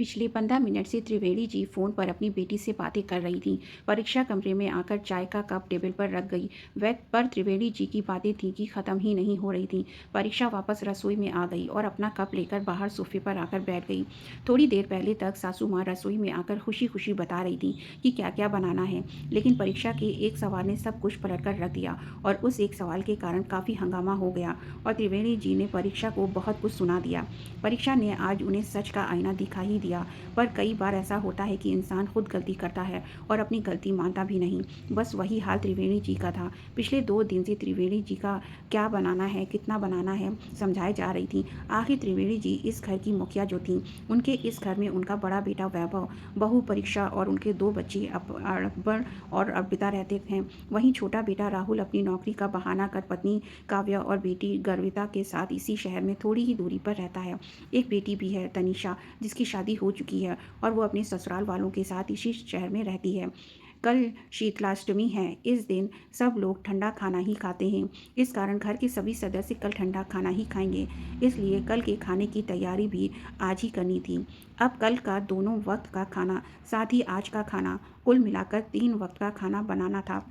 पिछले 15 मिनट से त्रिवेणी जी फोन पर अपनी बेटी से बातें कर रही थीं। परीक्षा कमरे में आकर चाय का कप टेबल पर रख गई। वह पर त्रिवेणी जी की बातें थीं कि खत्म ही नहीं हो रही थीं। परीक्षा वापस रसोई में आ गई और अपना कप लेकर बाहर सोफे पर आकर बैठ गई। थोड़ी देर पहले तक सासू माँ रसोई में आकर खुशी खुशी बता रही थी कि क्या क्या बनाना है, लेकिन परीक्षा के एक सवाल ने सब कुछ पलट कर रख दिया और उस एक सवाल के कारण काफ़ी हंगामा हो गया और त्रिवेणी जी ने परीक्षा को बहुत कुछ सुना दिया। परीक्षा ने आज उन्हें सच का आईना दिखा ही दिया, पर कई बार ऐसा होता है कि इंसान खुद गलती करता है और अपनी गलती मानता भी नहीं। बस वही हाल त्रिवेणी जी का था। पिछले 2 दिन से त्रिवेणी जी का क्या बनाना है, कितना बनाना है, समझाई जा रही थी। आखिर त्रिवेणी जी इस घर की मुखिया जो थीं, उनके इस घर में उनका बड़ा बेटा वैभव, बहू परीक्षा और उनके 2 बच्चे अकबर और अर्पिता रहते हैं। वहीं छोटा बेटा राहुल अपनी नौकरी का बहाना कर पत्नी काव्या और बेटी गर्विता के साथ इसी शहर में थोड़ी ही दूरी पर रहता है। एक बेटी भी है, तनिषा, जिसकी शादी हो चुकी है और वो अपने ससुराल वालों के साथ इसी शहर में रहती है। कल शीतलाष्टमी है। इस दिन सब लोग ठंडा खाना ही खाते हैं। इस कारण घर के सभी सदस्य कल ठंडा खाना ही खाएंगे। इसलिए कल के खाने की तैयारी भी आज ही करनी थी। अब कल का दोनों वक्त का खाना साथ ही आज का खाना, कुल मिलाकर 3 वक्त का खाना बनाना था।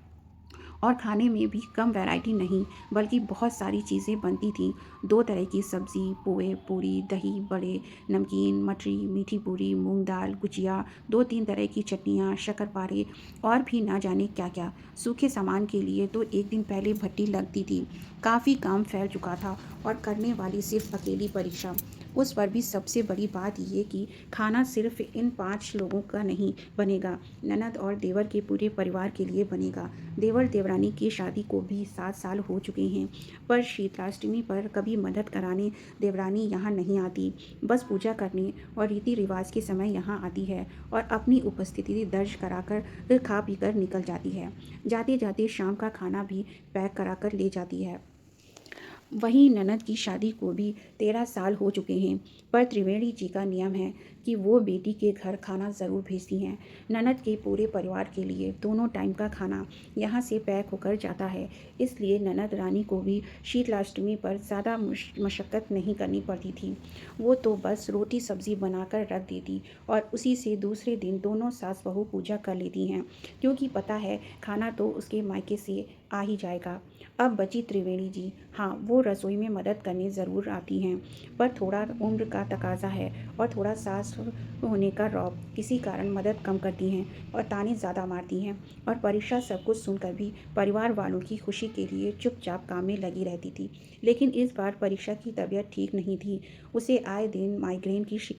और खाने में भी कम वैरायटी नहीं, बल्कि बहुत सारी चीज़ें बनती थीं। 2 तरह की सब्ज़ी, पोहे, पूरी, दही, बड़े, नमकीन, मठरी, मीठी पूरी, मूंग दाल, गुजिया, 2-3 तरह की चटनियाँ, शक्करपारे और भी ना जाने क्या-क्या। सूखे सामान के लिए तो एक दिन पहले भट्टी लगती थी। काफ़ी काम फैल चुका था और करने वाली सिर्फ अकेली परीक्षा। उस पर भी सबसे बड़ी बात ये कि खाना सिर्फ इन 5 लोगों का नहीं बनेगा, ननद और देवर के पूरे परिवार के लिए बनेगा। देवर देवरानी की शादी को भी 7 साल हो चुके हैं, पर शीतलाष्टमी पर कभी मदद कराने देवरानी यहाँ नहीं आती। बस पूजा करने और रीति रिवाज के समय यहाँ आती है और अपनी उपस्थिति दर्ज कराकर खा पी कर निकल जाती है। जाते जाते शाम का खाना भी पैक कराकर ले जाती है। वहीं ननद की शादी को भी 13 साल हो चुके हैं, पर त्रिवेणी जी का नियम है कि वो बेटी के घर खाना ज़रूर भेजती हैं। ननद के पूरे परिवार के लिए दोनों टाइम का खाना यहाँ से पैक होकर जाता है, इसलिए ननद रानी को भी शीतलाष्टमी पर ज़्यादा मशक्क़त नहीं करनी पड़ती थी। वो तो बस रोटी सब्ज़ी बनाकर रख देती और उसी से दूसरे दिन दोनों सास बहू पूजा कर लेती हैं, क्योंकि पता है खाना तो उसके मायके से आ ही जाएगा। अब बची त्रिवेणी जी, हाँ, वो रसोई में मदद करने ज़रूर आती हैं, पर थोड़ा उम्र का तकाज़ा है और थोड़ा सास होने का रौब, किसी कारण मदद कम करती हैं और ताने ज़्यादा मारती हैं। और परीक्षा सब कुछ सुनकर भी परिवार वालों की खुशी के लिए चुपचाप काम में लगी रहती थी। लेकिन इस बार परीक्षा की तबीयत ठीक नहीं थी। उसे आए दिन माइग्रेन की